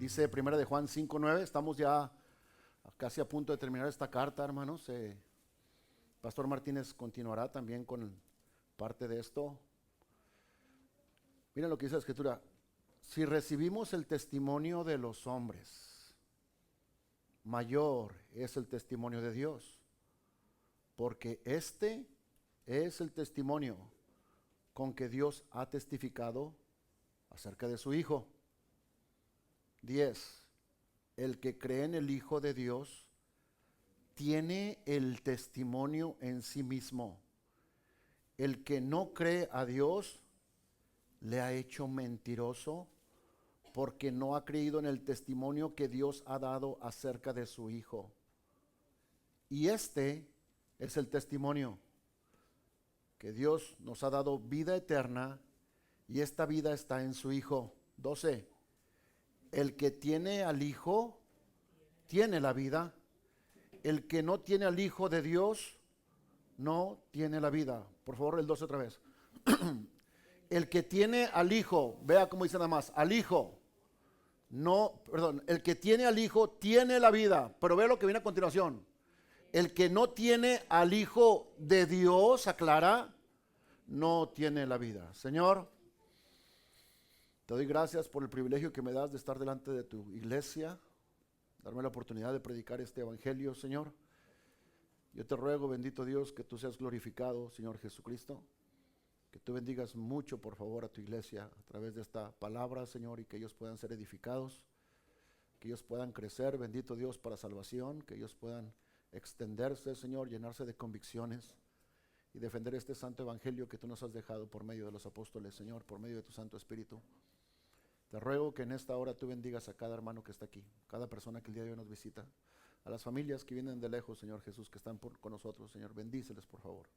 Dice Primera de Juan 5:9. Estamos ya casi a punto de terminar esta carta, hermanos. Pastor Martínez continuará también con parte de esto. Miren lo que dice la Escritura. Si recibimos el testimonio de los hombres, mayor es el testimonio de Dios, porque este es el testimonio con que Dios ha testificado acerca de su Hijo. 10. El que cree en el Hijo de Dios tiene el testimonio en sí mismo. El que no cree a Dios le ha hecho mentiroso, porque no ha creído en el testimonio que Dios ha dado acerca de su Hijo. Y este es el testimonio, que Dios nos ha dado vida eterna, y esta vida está en su Hijo. 12. El que tiene al Hijo tiene la vida. El que no tiene al Hijo de Dios no tiene la vida. Por favor, el 12 otra vez. El que tiene al Hijo, vea cómo dice nada más, al Hijo, no, perdón, el que tiene al Hijo tiene la vida, pero ve lo que viene a continuación. El que no tiene al Hijo de Dios, aclara, no tiene la vida. Señor, te doy gracias por el privilegio que me das de estar delante de tu iglesia, darme la oportunidad de predicar este evangelio, Señor. Yo te ruego, bendito Dios, que tú seas glorificado, Señor Jesucristo. Que tú bendigas mucho, por favor, a tu iglesia a través de esta palabra, Señor, y que ellos puedan ser edificados, que ellos puedan crecer, bendito Dios, para salvación, que ellos puedan extenderse, Señor, llenarse de convicciones y defender este santo evangelio que tú nos has dejado por medio de los apóstoles, Señor, por medio de tu Santo Espíritu. Te ruego que en esta hora tú bendigas a cada hermano que está aquí, cada persona que el día de hoy nos visita, a las familias que vienen de lejos, Señor Jesús, que están con nosotros, Señor, bendíceles, por favor.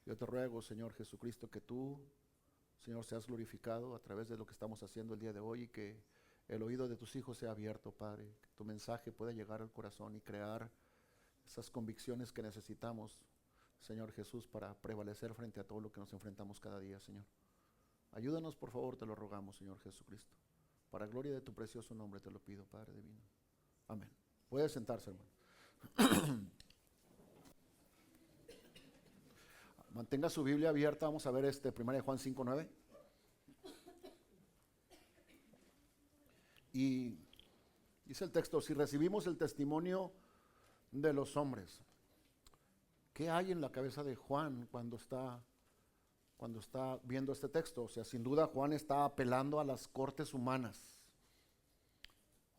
Yo te ruego, Señor Jesucristo, que tú, Señor, seas glorificado a través de lo que estamos haciendo el día de hoy, y que el oído de tus hijos sea abierto, Padre, que tu mensaje pueda llegar al corazón y crear esas convicciones que necesitamos, Señor Jesús, para prevalecer frente a todo lo que nos enfrentamos cada día, Señor. Ayúdanos, por favor, te lo rogamos, Señor Jesucristo. Para gloria de tu precioso nombre te lo pido, Padre divino. Amén. Puede sentarse, hermano. Mantenga su Biblia abierta. Vamos a ver 1 Juan 5:9. Y dice el texto: si recibimos el testimonio de los hombres. ¿Qué hay en la cabeza de Juan cuando está viendo este texto? O sea, sin duda Juan está apelando a las cortes humanas.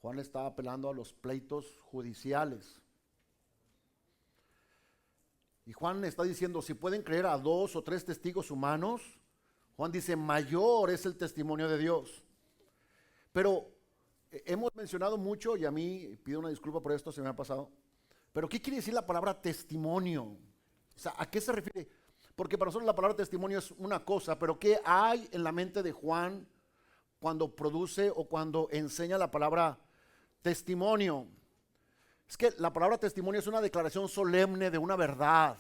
Juan está apelando a los pleitos judiciales. Y Juan está diciendo, si pueden creer a 2 o 3 testigos humanos, Juan dice, mayor es el testimonio de Dios. Pero hemos mencionado mucho, y a mí, pido una disculpa por esto, se me ha pasado, pero ¿qué quiere decir la palabra testimonio? O sea, ¿a qué se refiere? Porque para nosotros la palabra testimonio es una cosa, pero ¿qué hay en la mente de Juan cuando produce o cuando enseña la palabra testimonio? Es que la palabra testimonio es una declaración solemne de una verdad.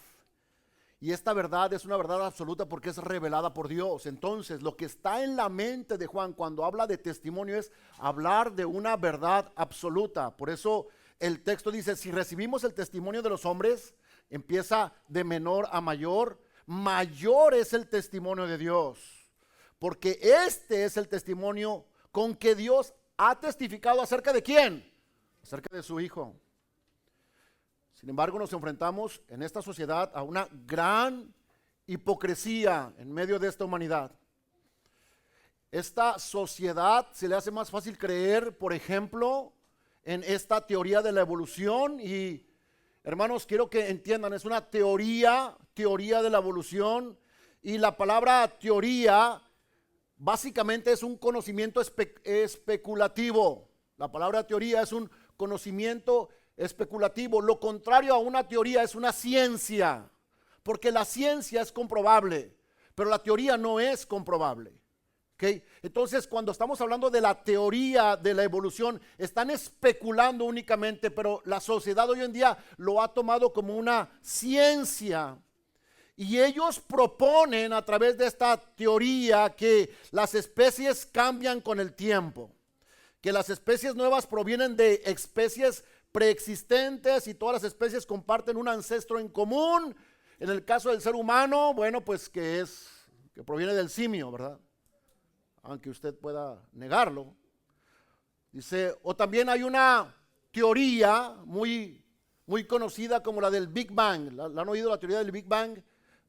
Y esta verdad es una verdad absoluta porque es revelada por Dios. Entonces, lo que está en la mente de Juan cuando habla de testimonio es hablar de una verdad absoluta. Por eso el texto dice, si recibimos el testimonio de los hombres, empieza de menor a mayor, mayor es el testimonio de Dios. Porque este es el testimonio con que Dios ha testificado acerca de ¿quién? Acerca de su Hijo. Sin embargo, nos enfrentamos en esta sociedad a una gran hipocresía en medio de esta humanidad. Esta sociedad se le hace más fácil creer, por ejemplo, en esta teoría de la evolución. Y, hermanos, quiero que entiendan, es una teoría de la evolución. Y la palabra teoría básicamente es un conocimiento especulativo. La palabra teoría es un conocimiento especulativo. Lo contrario a una teoría es una ciencia, porque la ciencia es comprobable, pero la teoría no es comprobable. ¿Okay? Entonces, cuando estamos hablando de la teoría de la evolución, están especulando únicamente, pero la sociedad hoy en día lo ha tomado como una ciencia. Y ellos proponen a través de esta teoría que las especies cambian con el tiempo, que las especies nuevas provienen de especies preexistentes y todas las especies comparten un ancestro en común. En el caso del ser humano, bueno, pues que proviene del simio, ¿verdad? Aunque usted pueda negarlo. Dice, o también hay una teoría muy conocida como la del Big Bang. ¿La han oído, la teoría del Big Bang?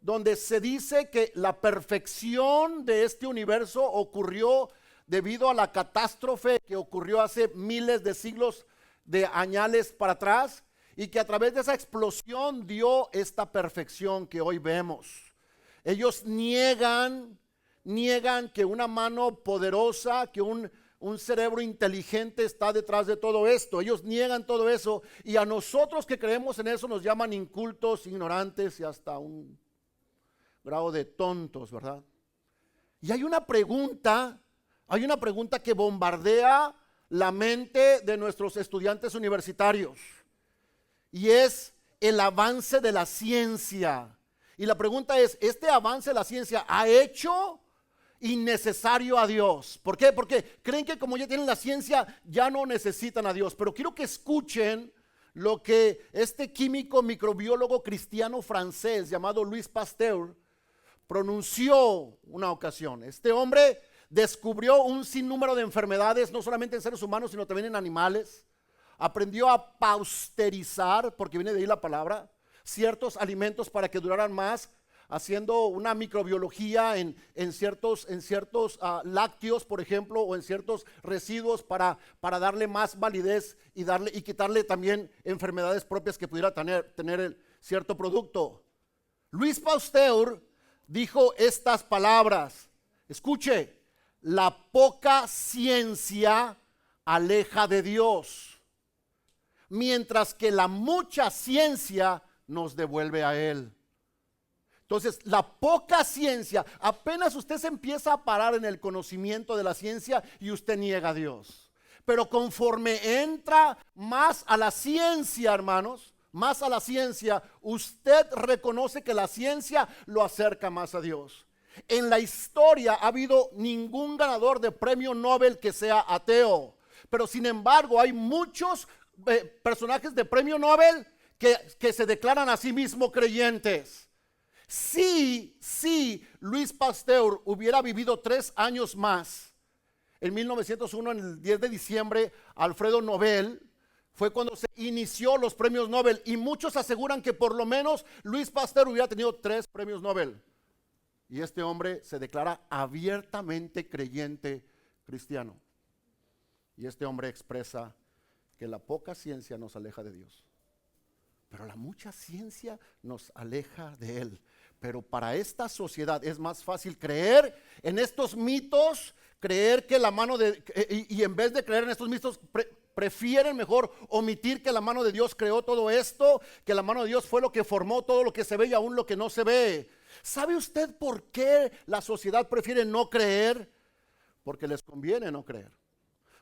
Donde se dice que la perfección de este universo ocurrió debido a la catástrofe que ocurrió hace miles de siglos de añales para atrás, y que a través de esa explosión dio esta perfección que hoy vemos. Ellos niegan que una mano poderosa, que un cerebro inteligente está detrás de todo esto. Ellos niegan todo eso, y a nosotros que creemos en eso nos llaman incultos, ignorantes y hasta un grado de tontos, ¿verdad? Y hay una pregunta que bombardea la mente de nuestros estudiantes universitarios, y es el avance de la ciencia. Y la pregunta es, ¿este avance de la ciencia ha hecho innecesario a Dios? ¿Por qué? Porque creen que como ya tienen la ciencia, ya no necesitan a Dios. Pero quiero que escuchen lo que este químico microbiólogo cristiano francés llamado Louis Pasteur pronunció una ocasión. Este hombre descubrió un sinnúmero de enfermedades, no solamente en seres humanos, sino también en animales. Aprendió a pasteurizar, porque viene de ahí la palabra, ciertos alimentos para que duraran más, haciendo una microbiología en ciertos lácteos, por ejemplo, o en ciertos residuos para darle más validez y quitarle también enfermedades propias que pudiera tener el cierto producto. Louis Pasteur dijo estas palabras. Escuche, la poca ciencia aleja de Dios, mientras que la mucha ciencia nos devuelve a Él. Entonces, la poca ciencia, apenas usted se empieza a parar en el conocimiento de la ciencia y usted niega a Dios. Pero conforme entra más a la ciencia, hermanos, más a la ciencia, usted reconoce que la ciencia lo acerca más a Dios. En la historia ha habido ningún ganador de premio Nobel que sea ateo, pero sin embargo hay muchos personajes de premio Nobel que se declaran a sí mismos creyentes. Si Louis Pasteur hubiera vivido 3 años más, en 1901, en el 10 de diciembre, Alfredo Nobel, fue cuando se inició los premios Nobel, y muchos aseguran que por lo menos Louis Pasteur hubiera tenido 3 premios Nobel. Y este hombre se declara abiertamente creyente cristiano. Y este hombre expresa que la poca ciencia nos aleja de Dios, pero la mucha ciencia nos aleja de Él. Pero para esta sociedad es más fácil creer en estos mitos, creer que la mano de, y en vez de creer en estos mitos, prefieren mejor omitir que la mano de Dios creó todo esto, que la mano de Dios fue lo que formó todo lo que se ve y aún lo que no se ve. ¿Sabe usted por qué la sociedad prefiere no creer? Porque les conviene no creer.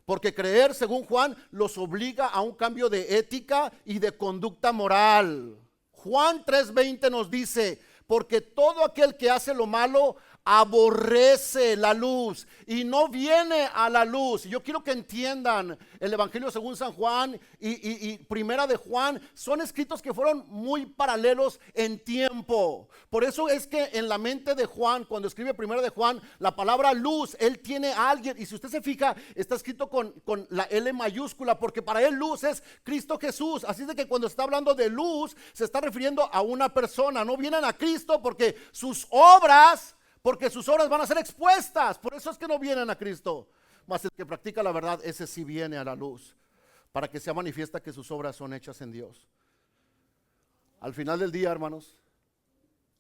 Porque creer, según Juan, los obliga a un cambio de ética y de conducta moral. Juan 3:20 nos dice, porque todo aquel que hace lo malo aborrece la luz y no viene a la luz. Y yo quiero que entiendan, el Evangelio según San Juan y Primera de Juan son escritos que fueron muy paralelos en tiempo. Por eso es que en la mente de Juan, cuando escribe Primera de Juan, la palabra luz, él tiene a alguien, y si usted se fija, está escrito con la L mayúscula, porque para él luz es Cristo Jesús. Así es de que cuando está hablando de luz, se está refiriendo a una persona. No vienen a Cristo porque sus obras van a ser expuestas. Por eso es que no vienen a Cristo. Mas el que practica la verdad, ese sí viene a la luz, para que sea manifiesta que sus obras son hechas en Dios. Al final del día, hermanos,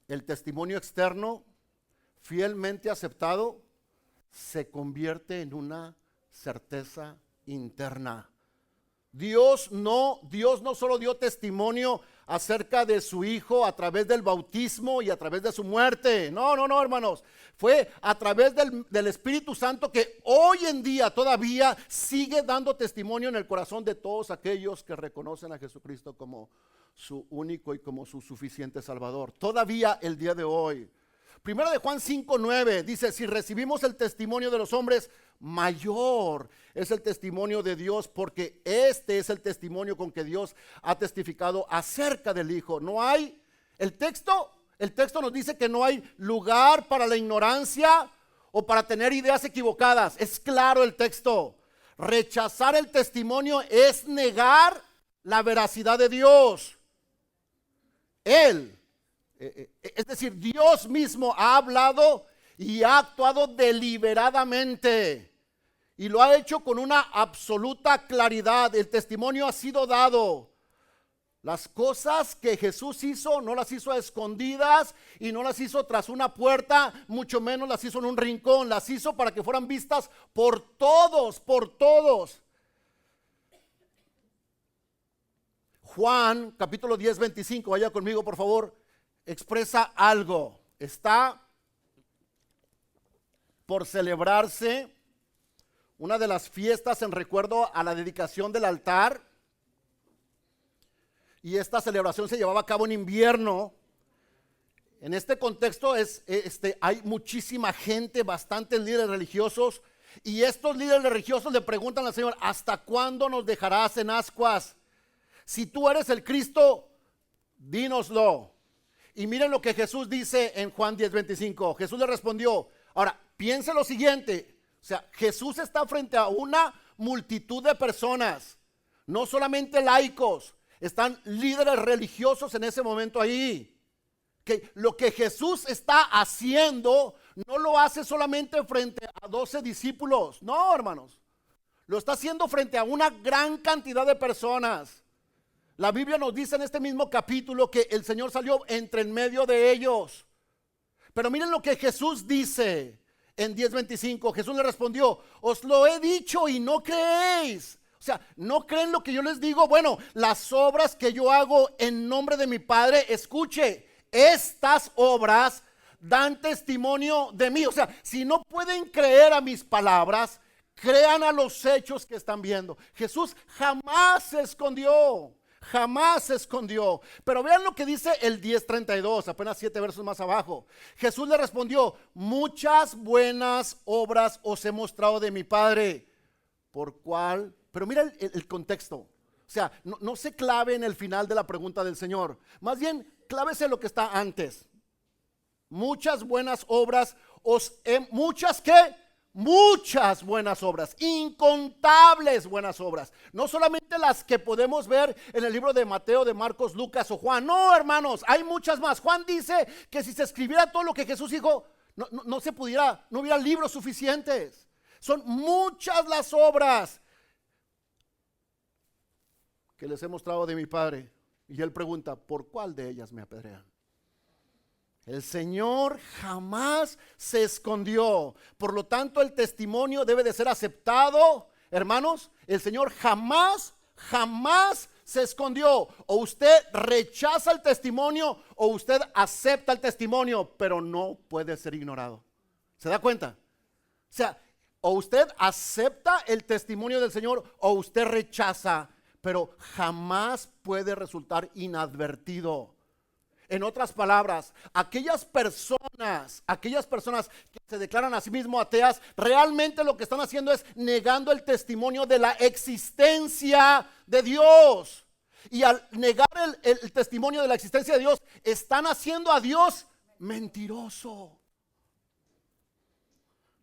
el testimonio externo, fielmente aceptado, se convierte en una certeza interna. Dios no solo dio testimonio acerca de su Hijo a través del bautismo y a través de su muerte. No, hermanos. Fue a través del Espíritu Santo que hoy en día todavía sigue dando testimonio en el corazón de todos aquellos que reconocen a Jesucristo como su único y como su suficiente Salvador. Todavía el día de hoy. Primera de Juan 5:9 dice, si recibimos el testimonio de los hombres, mayor es el testimonio de Dios, porque este es el testimonio con que Dios ha testificado acerca del Hijo. No hay, el texto nos dice que no hay lugar para la ignorancia o para tener ideas equivocadas. Es claro el texto. Rechazar el testimonio es negar la veracidad de Dios. Es decir, Dios mismo ha hablado y ha actuado deliberadamente, y lo ha hecho con una absoluta claridad. El testimonio ha sido dado. Las cosas que Jesús hizo no las hizo a escondidas y no las hizo tras una puerta, mucho menos las hizo en un rincón. Las hizo para que fueran vistas por todos, por todos. Juan capítulo 10, 25, vaya conmigo por favor, expresa algo. Está por celebrarse una de las fiestas en recuerdo a la dedicación del altar, y esta celebración se llevaba a cabo en invierno. En este contexto hay muchísima gente, bastantes líderes religiosos, y estos líderes religiosos le preguntan al Señor: ¿hasta cuándo nos dejarás en ascuas? Si tú eres el Cristo, dínoslo. Y miren lo que Jesús dice en Juan 10, 25. Jesús le respondió. Ahora, piense lo siguiente. O sea, Jesús está frente a una multitud de personas, no solamente laicos, están líderes religiosos en ese momento ahí. Que lo que Jesús está haciendo no lo hace solamente frente a 12 discípulos, no, hermanos. Lo está haciendo frente a una gran cantidad de personas. La Biblia nos dice en este mismo capítulo que el Señor salió entre en medio de ellos. Pero miren lo que Jesús dice en 10:25. Jesús le respondió: os lo he dicho y no creéis. O sea, ¿no creen lo que yo les digo? Bueno, las obras que yo hago en nombre de mi Padre, escuche, estas obras dan testimonio de mí. O sea, si no pueden creer a mis palabras, crean a los hechos que están viendo. Jesús jamás se escondió. Jamás se escondió. Pero vean lo que dice el 10:32, apenas 7 versos más abajo. Jesús le respondió: muchas buenas obras os he mostrado de mi Padre. ¿Por cuál? Pero mira el contexto. O sea, no se clave en el final de la pregunta del Señor. Más bien, clávese en lo que está antes. Muchas buenas obras ¿muchas qué? Muchas buenas obras, incontables buenas obras. No solamente las que podemos ver en el libro de Mateo, de Marcos, Lucas o Juan. No, hermanos, hay muchas más. Juan dice que si se escribiera todo lo que Jesús dijo, no se pudiera, no hubiera libros suficientes. Son muchas las obras que les he mostrado de mi Padre. Y él pregunta: ¿por cuál de ellas me apedrean? El Señor jamás se escondió. Por lo tanto, el testimonio debe de ser aceptado. Hermanos, el Señor jamás se escondió. O usted rechaza el testimonio o usted acepta el testimonio, pero no puede ser ignorado. ¿Se da cuenta? O sea, o usted acepta el testimonio del Señor o usted rechaza, pero jamás puede resultar inadvertido. En otras palabras, aquellas personas que se declaran a sí mismos ateas, realmente lo que están haciendo es negando el testimonio de la existencia de Dios. Y al negar el testimonio de la existencia de Dios, están haciendo a Dios mentiroso.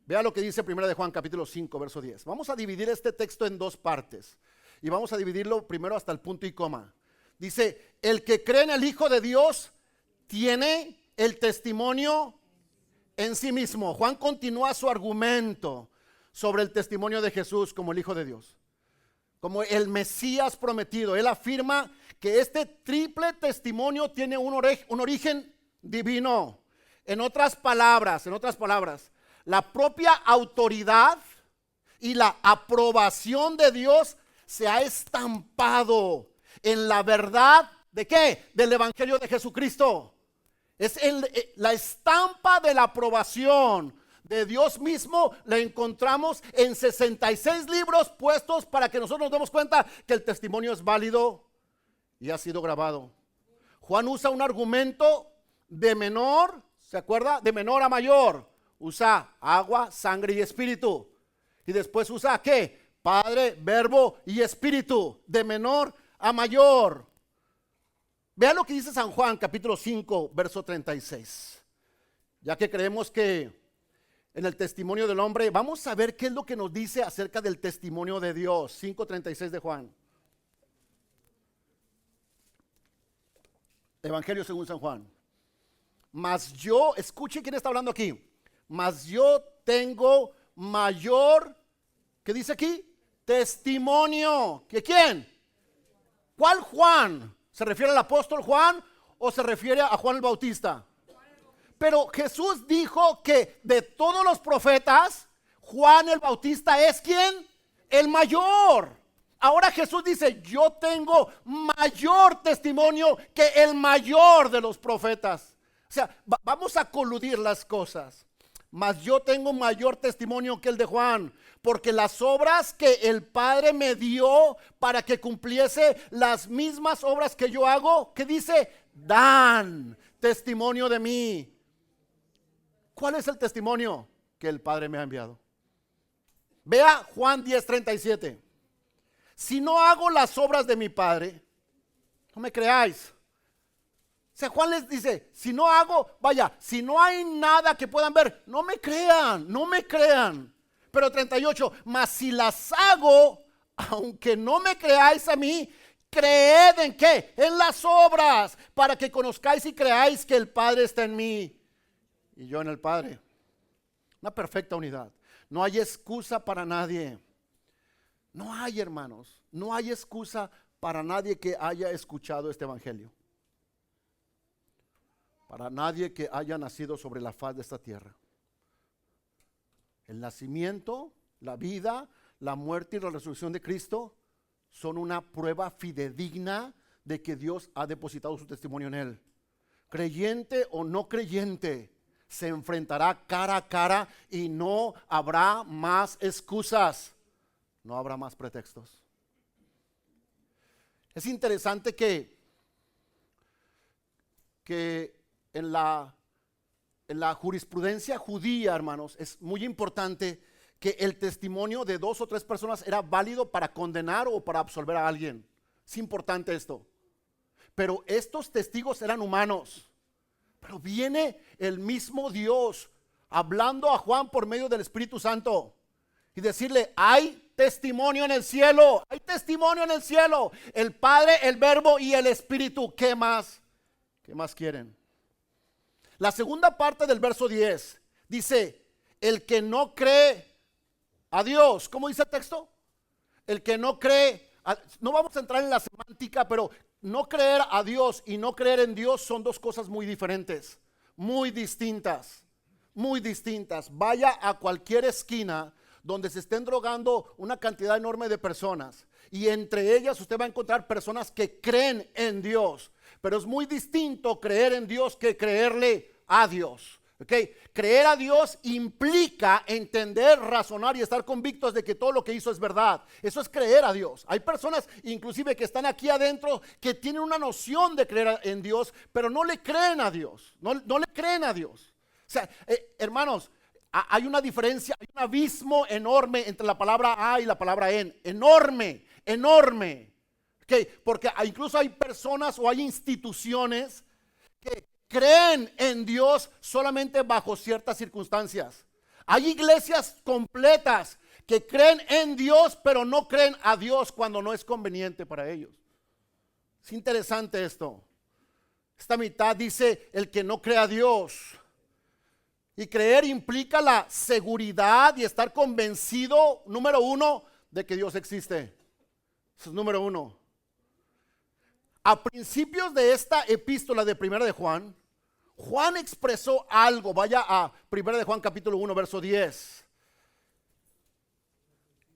Vea lo que dice 1 de Juan capítulo 5, verso 10. Vamos a dividir este texto en dos partes. Y vamos a dividirlo primero hasta el punto y coma. Dice: el que cree en el Hijo de Dios tiene el testimonio en sí mismo. Juan continúa su argumento sobre el testimonio de Jesús como el Hijo de Dios, como el Mesías prometido. Él afirma que este triple testimonio tiene un origen divino. En otras palabras, la propia autoridad y la aprobación de Dios se ha estampado en la verdad ¿de qué? Del Evangelio de Jesucristo. Es la estampa de la aprobación de Dios mismo. La encontramos en 66 libros puestos para que nosotros nos demos cuenta que el testimonio es válido y ha sido grabado. Juan usa un argumento de menor, ¿se acuerda? De menor a mayor. Usa agua, sangre y espíritu. Y después usa ¿qué? Padre, verbo y espíritu, de menor a mayor. Vean lo que dice San Juan, capítulo 5, verso 36. Ya que creemos que en el testimonio del hombre, vamos a ver qué es lo que nos dice acerca del testimonio de Dios. 5:36 de Juan. Evangelio según San Juan. Mas yo, escuche quién está hablando aquí. Mas yo tengo mayor, ¿qué dice aquí? Testimonio. ¿Que quién? ¿Cuál Juan? ¿Se refiere al apóstol Juan o se refiere a Juan el Bautista? Pero Jesús dijo que de todos los profetas, Juan el Bautista es ¿quién? El mayor. Ahora Jesús dice, yo tengo mayor testimonio que el mayor de los profetas. O sea, vamos a coludir las cosas. Mas yo tengo mayor testimonio que el de Juan, porque las obras que el Padre me dio para que cumpliese las mismas obras que yo hago, ¿qué dice? Dan testimonio de mí. ¿Cuál es el testimonio? Que el Padre me ha enviado. Vea Juan 10:37. Si no hago las obras de mi Padre, no me creáis. O sea, Juan les dice, si no hago, vaya, si no hay nada que puedan ver, no me crean, no me crean. Pero 38, mas si las hago, aunque no me creáis a mí, creed en qué, en las obras, para que conozcáis y creáis que el Padre está en mí y yo en el Padre. Una perfecta unidad. No hay excusa para nadie. No hay, hermanos, no hay excusa para nadie que haya escuchado este evangelio. Para nadie que haya nacido sobre la faz de esta tierra. El nacimiento, la vida, la muerte y la resurrección de Cristo son una prueba fidedigna de que Dios ha depositado su testimonio en él. Creyente o no creyente, se enfrentará cara a cara y no habrá más excusas, no habrá más pretextos. Es interesante que en la jurisprudencia judía, hermanos, es muy importante que el testimonio de 2 o 3 personas era válido para condenar o para absolver a alguien. Es importante esto. Pero estos testigos eran humanos. Pero viene el mismo Dios hablando a Juan por medio del Espíritu Santo y decirle, hay testimonio en el cielo, hay testimonio en el cielo. El Padre, el Verbo y el Espíritu. ¿Qué más? ¿Qué más quieren? La segunda parte del verso 10 dice, el que no cree a Dios. ¿Cómo dice el texto? El que no cree, no vamos a entrar en la semántica, pero no creer a Dios y no creer en Dios son dos cosas muy diferentes, muy distintas, muy distintas. Vaya a cualquier esquina donde se estén drogando una cantidad enorme de personas y entre ellas usted va a encontrar personas que creen en Dios. Pero es muy distinto creer en Dios que creerle a Dios. ¿Okay? Creer a Dios implica entender, razonar y estar convictos de que todo lo que hizo es verdad. Eso es creer a Dios. Hay personas inclusive que están aquí adentro que tienen una noción de creer en Dios, pero no le creen a Dios. No le creen a Dios. O sea, hermanos, hay una diferencia, hay un abismo enorme entre la palabra a y la palabra en. Enorme, enorme. Okay, porque incluso hay personas o hay instituciones que creen en Dios solamente bajo ciertas circunstancias. Hay iglesias completas que creen en Dios pero no creen a Dios cuando no es conveniente para ellos. Es interesante esto. Esta mitad dice el que no cree a Dios. Y creer implica la seguridad y estar convencido, número 1, de que Dios existe. Eso es número 1. A principios de esta epístola de Primera de Juan, Juan expresó algo. Vaya a Primera de Juan capítulo 1 verso 10.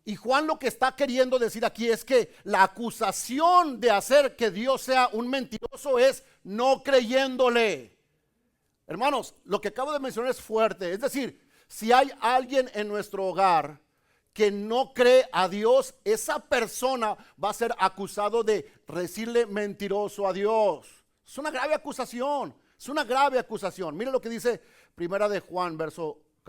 Y Juan lo que está queriendo decir aquí es que la acusación de hacer que Dios sea un mentiroso es no creyéndole. Hermanos, lo que acabo de mencionar es fuerte. Es decir, si hay alguien en nuestro hogar que no cree a Dios, esa persona va a ser acusado de decirle mentiroso a Dios. Es una grave acusación, es una grave acusación. Mire lo que dice Primera de Juan,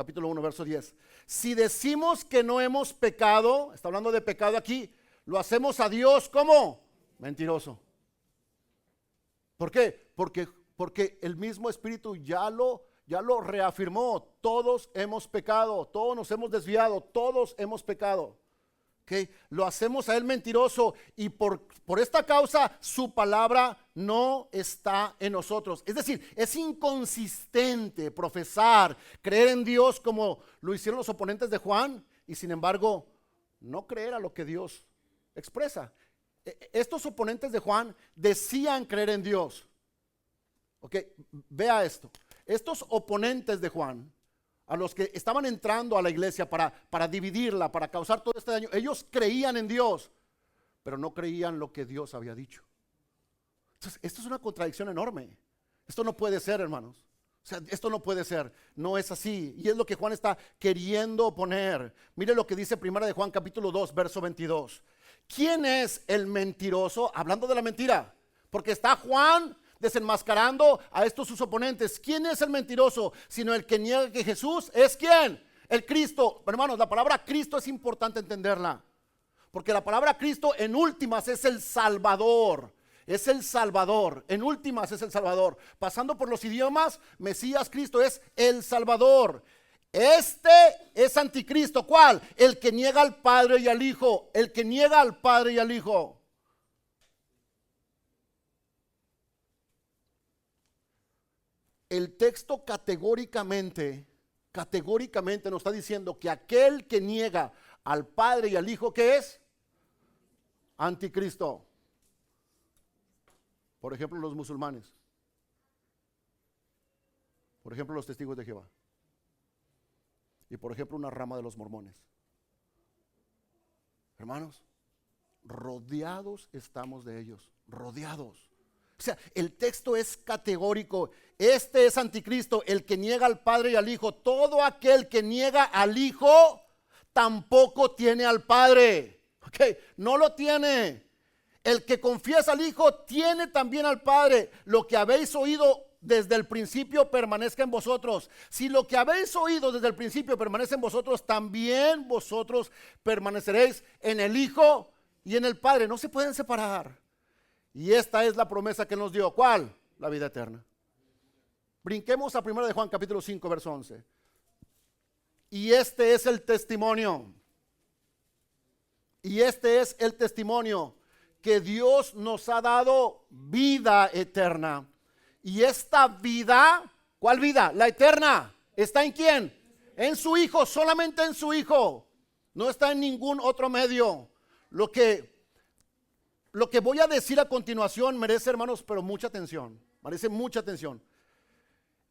capítulo 1, verso 10. Si decimos que no hemos pecado, está hablando de pecado aquí, lo hacemos a Dios como mentiroso. ¿Por qué? Porque el mismo Espíritu ya lo reafirmó. Todos hemos pecado, todos nos hemos desviado, todos hemos pecado. ¿Okay? Lo hacemos a Él mentiroso y por esta causa su palabra no está en nosotros. Es decir, es inconsistente profesar, creer en Dios como lo hicieron los oponentes de Juan y sin embargo no creer a lo que Dios expresa. Estos oponentes de Juan decían creer en Dios. Ok, vea esto. Estos oponentes de Juan, a los que estaban entrando a la iglesia para dividirla, para causar todo este daño, ellos creían en Dios, pero no creían lo que Dios había dicho. Entonces, esto es una contradicción enorme. Esto no puede ser, hermanos. O sea, esto no puede ser, no es así. Y es lo que Juan está queriendo poner. Mire lo que dice Primera de Juan capítulo 2, verso 22. ¿Quién es el mentiroso? Hablando de la mentira, porque está Juan desenmascarando a estos sus oponentes. ¿Quién es el mentiroso? Sino el que niega que Jesús es ¿quién? El Cristo. Hermanos, la palabra Cristo es importante entenderla, porque la palabra Cristo en últimas es el Salvador. Es el Salvador, en últimas es el Salvador. Pasando por los idiomas, Mesías, Cristo es el Salvador. Este es anticristo. ¿Cuál? El que niega al Padre y al Hijo. El que niega al Padre y al Hijo. El texto categóricamente nos está diciendo que aquel que niega al Padre y al Hijo, ¿qué es? Anticristo. Por ejemplo, los musulmanes. Por ejemplo, los testigos de Jehová. Y por ejemplo, una rama de los mormones. Hermanos, rodeados estamos de ellos. Rodeados. O sea, el texto es categórico. Este es anticristo, el que niega al Padre y al Hijo. Todo aquel que niega al Hijo tampoco tiene al Padre. Ok, no lo tiene. El que confiesa al Hijo tiene también al Padre. Lo que habéis oído desde el principio permanezca en vosotros. Si lo que habéis oído desde el principio permanece en vosotros, también vosotros permaneceréis en el Hijo y en el Padre. No se pueden separar. Y esta es la promesa que nos dio. ¿Cuál? La vida eterna. Brinquemos a 1 de Juan capítulo 5, verso 11. Y este es el testimonio. Y este es el testimonio que Dios nos ha dado vida eterna. Y esta vida, ¿cuál vida? La eterna. ¿Está en quién? En su Hijo, solamente en su Hijo. No está en ningún otro medio. Lo que voy a decir a continuación merece, hermanos, pero mucha atención. Merece mucha atención.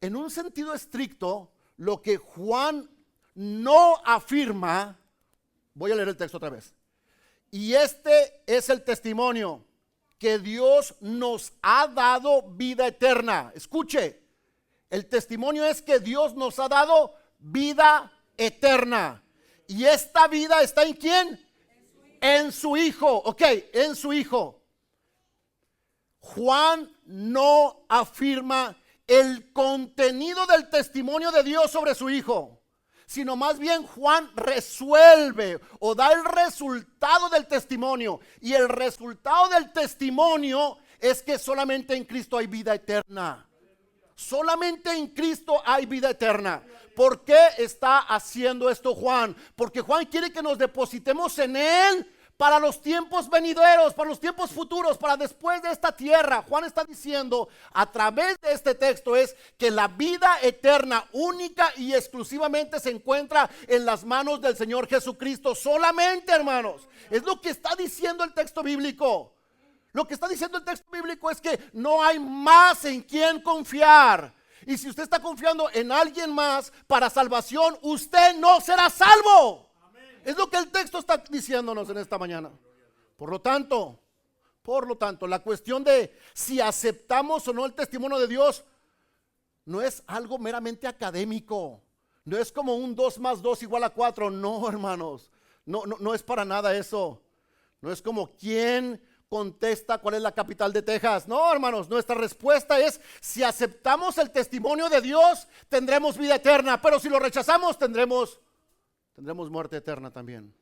En un sentido estricto, lo que Juan no afirma, voy a leer el texto otra vez. Y este es el testimonio que Dios nos ha dado vida eterna. Escuche, el testimonio es que Dios nos ha dado vida eterna. Y esta vida está ¿en quién? En su Hijo. Ok, en su Hijo. Juan no afirma el contenido del testimonio de Dios sobre su Hijo, sino más bien Juan resuelve o da el resultado del testimonio. Y el resultado del testimonio es que solamente en Cristo hay vida eterna. Solamente en Cristo hay vida eterna. ¿Por qué está haciendo esto Juan? Porque Juan quiere que nos depositemos en Él para los tiempos venideros, para los tiempos futuros, para después de esta tierra. Juan está diciendo a través de este texto es que la vida eterna única y exclusivamente se encuentra en las manos del Señor Jesucristo. Solamente, hermanos, es lo que está diciendo el texto bíblico. Lo que está diciendo el texto bíblico es que no hay más en quien confiar. Y si usted está confiando en alguien más para salvación, usted no será salvo. Es lo que el texto está diciéndonos en esta mañana. Por lo tanto, la cuestión de si aceptamos o no el testimonio de Dios no es algo meramente académico. No es como un 2 más 2 igual a 4. No, hermanos. No es para nada eso. No es como quién contesta cuál es la capital de Texas. No, hermanos, nuestra respuesta es: si aceptamos el testimonio de Dios, tendremos vida eterna, pero si lo rechazamos, tendremos muerte eterna también.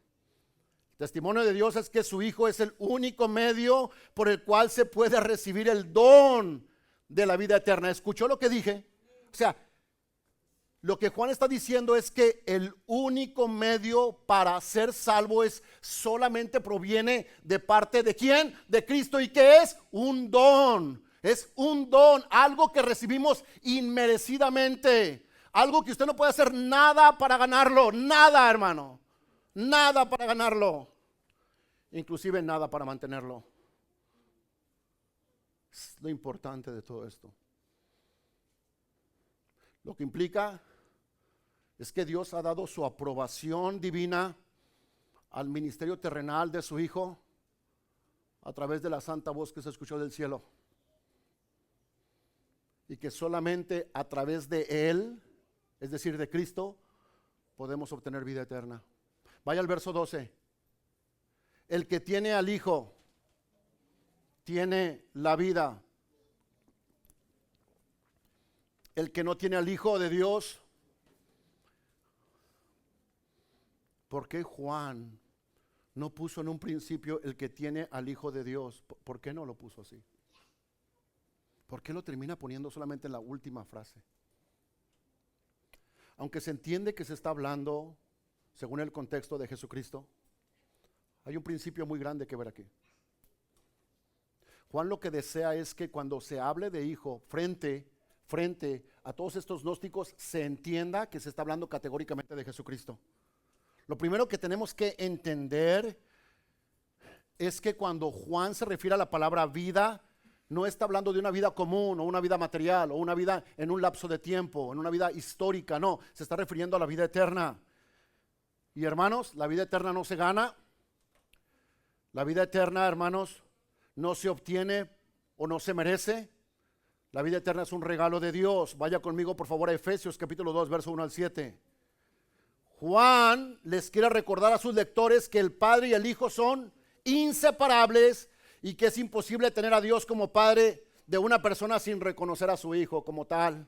El testimonio de Dios es que su Hijo es el único medio por el cual se puede recibir el don de la vida eterna. ¿Escuchó lo que dije? O sea, lo que Juan está diciendo es que el único medio para ser salvo solamente proviene de parte de ¿quién? De Cristo. ¿Y qué es? Un don. Es un don, algo que recibimos inmerecidamente, algo que usted no puede hacer nada para ganarlo, nada, hermano, nada para ganarlo, inclusive nada para mantenerlo. Es lo importante de todo esto. Lo que implica es que Dios ha dado su aprobación divina al ministerio terrenal de su Hijo a través de la santa voz que se escuchó del cielo, y que solamente a través de Él, es decir, de Cristo, podemos obtener vida eterna. Vaya al verso 12. El que tiene al Hijo tiene la vida. El que no tiene al Hijo de Dios. ¿Por qué Juan no puso en un principio el que tiene al Hijo de Dios? ¿Por qué no lo puso así? ¿Por qué lo termina poniendo solamente en la última frase? Aunque se entiende que se está hablando, según el contexto, de Jesucristo, hay un principio muy grande que ver aquí. Juan lo que desea es que cuando se hable de Hijo frente a todos estos gnósticos, se entienda que se está hablando categóricamente de Jesucristo. Lo primero que tenemos que entender es que cuando Juan se refiere a la palabra vida, no está hablando de una vida común o una vida material o una vida en un lapso de tiempo, en una vida histórica. No, se está refiriendo a la vida eterna. Y hermanos, la vida eterna no se gana. La vida eterna, hermanos, no se obtiene o no se merece. La vida eterna es un regalo de Dios. Vaya conmigo por favor a Efesios capítulo 2, verso 1 al 7. Juan les quiere recordar a sus lectores que el Padre y el Hijo son inseparables y que es imposible tener a Dios como Padre de una persona sin reconocer a su Hijo como tal.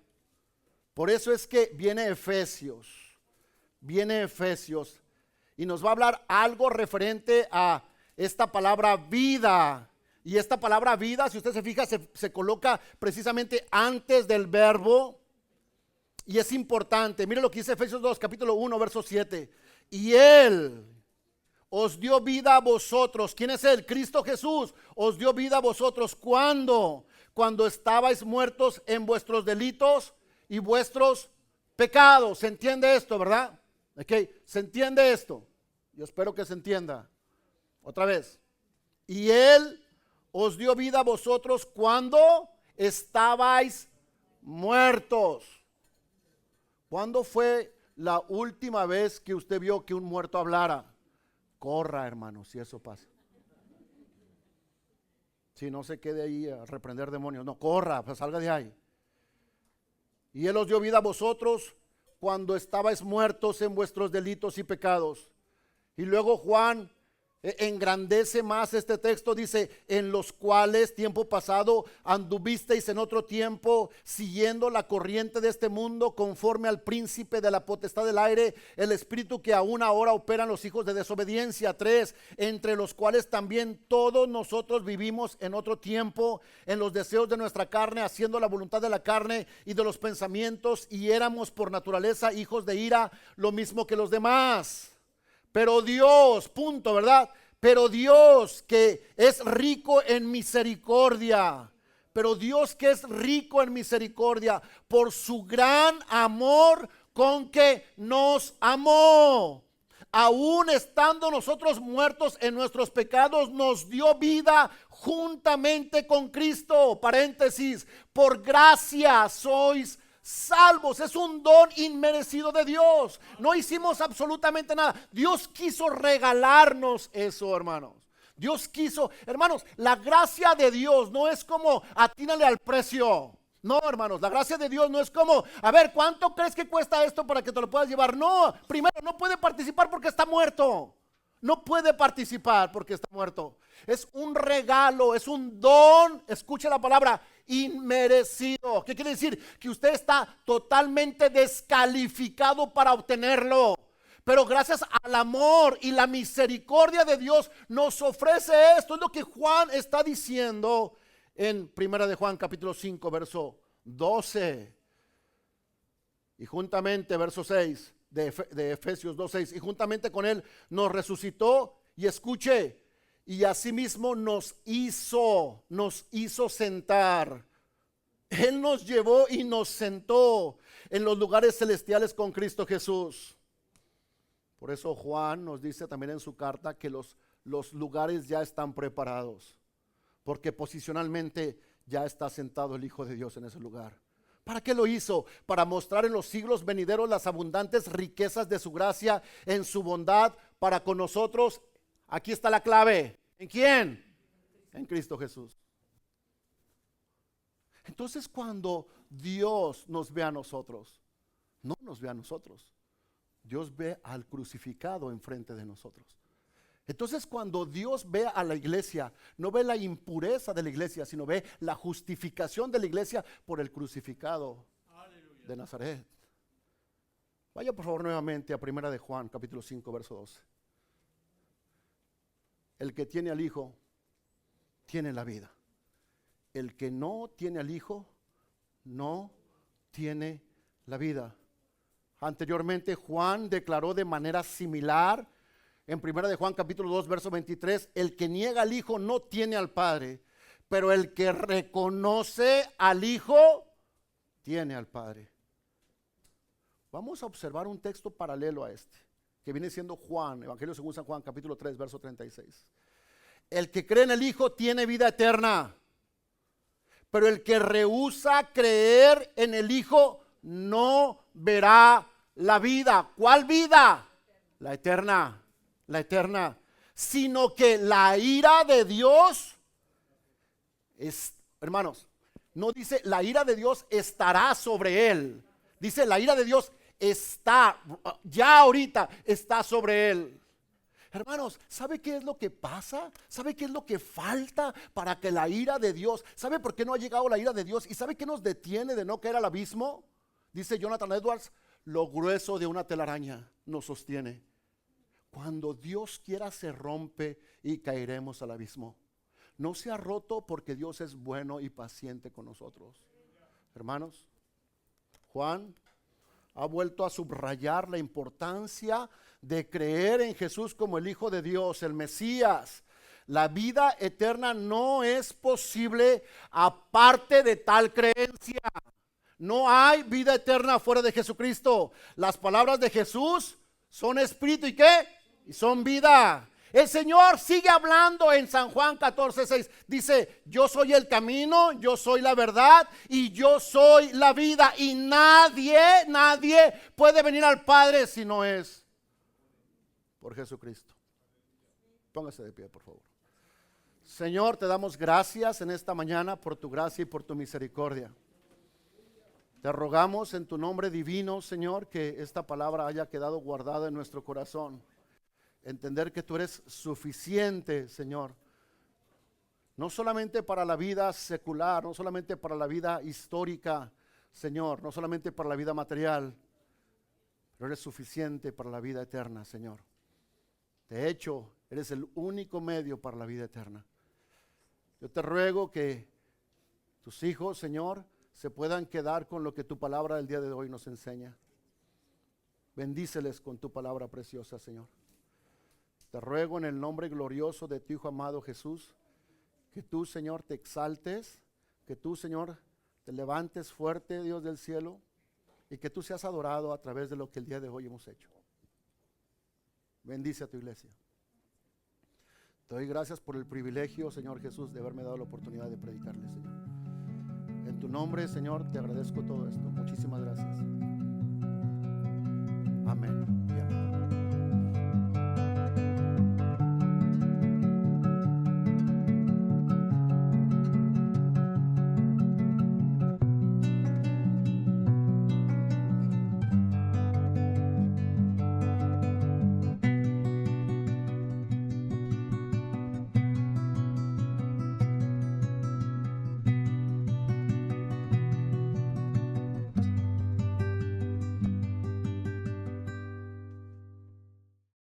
Por eso es que viene Efesios y nos va a hablar algo referente a esta palabra vida. Y esta palabra vida, si usted se fija, se coloca precisamente antes del verbo. Y es importante, mire lo que dice Efesios 2, capítulo 1, verso 7. Y Él os dio vida a vosotros. ¿Quién es Él? Cristo Jesús. Os dio vida a vosotros. ¿Cuándo? Cuando estabais muertos en vuestros delitos y vuestros pecados. ¿Se entiende esto, verdad? Okay. ¿Se entiende esto? Yo espero que se entienda. Otra vez. Y Él os dio vida a vosotros cuando estabais muertos. ¿Cuándo fue la última vez que usted vio que un muerto hablara? Corra, hermano, si eso pasa. Si no se quede ahí a reprender demonios. No, corra, pues salga de ahí. Y Él os dio vida a vosotros cuando estabais muertos en vuestros delitos y pecados. Y luego Juan engrandece más este texto, dice: en los cuales tiempo pasado anduvisteis en otro tiempo, siguiendo la corriente de este mundo, conforme al príncipe de la potestad del aire, el espíritu que aún ahora operan los hijos de desobediencia. 3, entre los cuales también todos nosotros vivimos en otro tiempo, en los deseos de nuestra carne, haciendo la voluntad de la carne y de los pensamientos, y éramos por naturaleza hijos de ira, lo mismo que los demás. Pero Dios, punto, ¿verdad? Pero Dios que es rico en misericordia, por su gran amor con que nos amó, aún estando nosotros muertos en nuestros pecados, nos dio vida juntamente con Cristo. Paréntesis, por gracia sois salvos. Es un don inmerecido de Dios. No hicimos absolutamente nada. Dios quiso regalarnos eso, hermanos. Dios quiso, hermanos, la gracia de Dios no es como atínale al precio. No, hermanos, la gracia de Dios no es como, a ver, ¿cuánto crees que cuesta esto para que te lo puedas llevar? No, primero, no puede participar porque está muerto. no puede participar porque está muerto. Es un regalo, es un don, escuche la palabra, inmerecido. ¿Qué quiere decir? Que usted está totalmente descalificado para obtenerlo. Pero gracias al amor y la misericordia de Dios nos ofrece esto. Es lo que Juan está diciendo en Primera de Juan capítulo 5 verso 12. Y juntamente verso 6 de Efesios 2:6. Y juntamente con él nos resucitó y escuche. Y asimismo nos hizo sentar. Él nos llevó y nos sentó en los lugares celestiales con Cristo Jesús. Por eso Juan nos dice también en su carta que los lugares ya están preparados, porque posicionalmente ya está sentado el Hijo de Dios en ese lugar. ¿Para qué lo hizo? Para mostrar en los siglos venideros las abundantes riquezas de su gracia en su bondad para con nosotros. Aquí está la clave. ¿En quién? En Cristo Jesús. Entonces, cuando Dios nos ve a nosotros, no nos ve a nosotros. Dios ve al crucificado enfrente de nosotros. Entonces, cuando Dios ve a la iglesia, no ve la impureza de la iglesia, sino ve la justificación de la iglesia por el crucificado de Nazaret. Vaya por favor nuevamente a Primera de Juan, capítulo 5, verso 12. El que tiene al Hijo, tiene la vida. El que no tiene al Hijo, no tiene la vida. Anteriormente Juan declaró de manera similar en Primera de Juan capítulo 2 verso 23, el que niega al Hijo no tiene al Padre, pero el que reconoce al Hijo tiene al Padre. Vamos a observar un texto paralelo a este, que viene siendo Juan, Evangelio según San Juan capítulo 3 verso 36. El que cree en el Hijo tiene vida eterna, pero el que rehúsa creer en el Hijo no verá la vida. ¿Cuál vida? La eterna. La eterna, sino que la ira de Dios es, hermanos, no dice la ira de Dios estará sobre él, dice la ira de Dios está, ya ahorita está sobre él. Hermanos, ¿sabe qué es lo que pasa? ¿Sabe qué es lo que falta para que la ira de Dios? ¿Sabe por qué no ha llegado la ira de Dios? ¿Y sabe qué nos detiene de no caer al abismo? Dice Jonathan Edwards, lo grueso de una telaraña nos sostiene. Cuando Dios quiera se rompe y caeremos al abismo. No se ha roto porque Dios es bueno y paciente con nosotros. Hermanos, Juan ha vuelto a subrayar la importancia de creer en Jesús como el Hijo de Dios, el Mesías. La vida eterna no es posible aparte de tal creencia. No hay vida eterna fuera de Jesucristo. Las palabras de Jesús son espíritu y ¿qué? Y son vida. El Señor sigue hablando en San Juan 14:6. Dice, yo soy el camino, yo soy la verdad y yo soy la vida. Y nadie puede venir al Padre si no es por Jesucristo. Póngase de pie, por favor. Señor, te damos gracias en esta mañana por tu gracia y por tu misericordia. Te rogamos en tu nombre divino, Señor, que esta palabra haya quedado guardada en nuestro corazón. Entender que tú eres suficiente, Señor, no solamente para la vida secular, no solamente para la vida histórica, Señor, no solamente para la vida material, pero eres suficiente para la vida eterna, Señor. De hecho, eres el único medio para la vida eterna. Yo te ruego que tus hijos, Señor, se puedan quedar con lo que tu palabra del día de hoy nos enseña. Bendíceles con tu palabra preciosa, Señor. Te ruego en el nombre glorioso de tu Hijo amado Jesús, que tú, Señor, te exaltes, que tú, Señor, te levantes fuerte, Dios del cielo, y que tú seas adorado a través de lo que el día de hoy hemos hecho. Bendice a tu iglesia. Te doy gracias por el privilegio, Señor Jesús, de haberme dado la oportunidad de predicarle, Señor. En tu nombre, Señor, te agradezco todo esto. Muchísimas gracias.